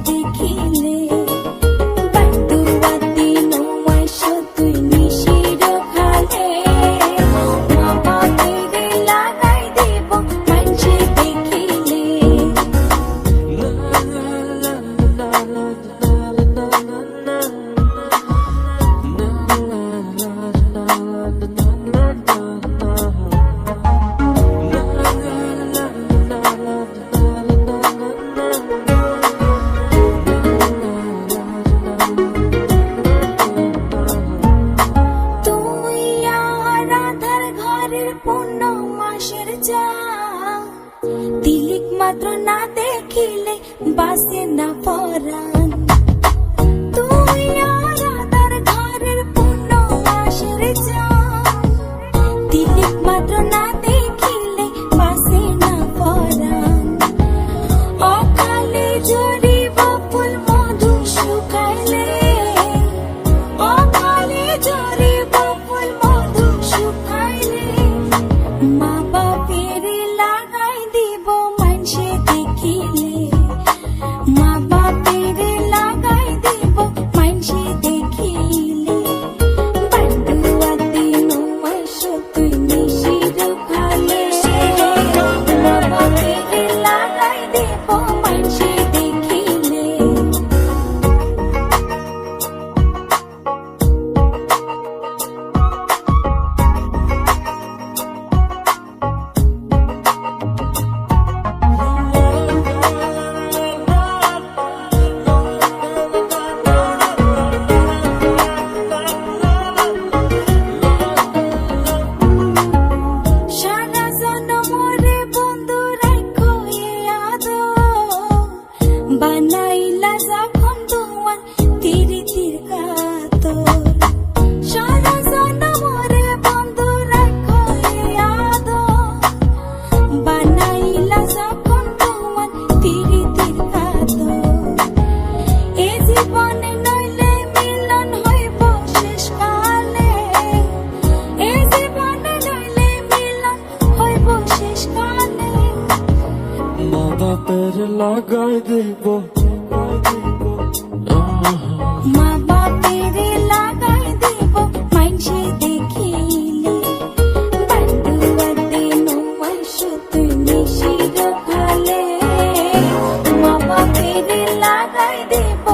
দেখিলে বান্দুয়া দিন আইসো তুই নিশির খালে মা বাপেরে লাগাই দেব মানছে দেখিলে পূর্ণ মাসের যা তিলিক মাত্র না দেখিলে বাসে না পরাণ তুই আর আধার ঘরের পূর্ণ মাসের যা তিলিক মাত্র না দেখিলে বাসে না পরাণ অকালে ঝরিব ফুল মধু শুকাইলে অকালে ঝরিব ফুল মধু শুকাইলে মা বাপেরে লাগাই দিব মানছে দেখিলে মা বাপেরে লাগাই দিব মানছে দেখিলে বান্দুয়া দিন আইসো তুই নিশির খালে মা বাপেরে লাগাই দিব মানছে দেখিলে সারা জনমরে বন্ধু রাখো এ আদর বানাইলা যখন তোমার তিরিতির কাতর সারা জনমরে বন্ধু রাখো এ আদর বানাইলা যখন তোমার তিরিতির কাতর এ জীবনে নইলে মিলন হইব শেষ কালে এ জীবনে নইলে মিলন হইব শেষ কালে মা বাপের লাগাই দেব মা বাপেরে লাগাই দেব মানছে দেখিলে বান্দুয়া দিন আইসো তুই নিশির খালে মা বাপেরে লাগাই দেব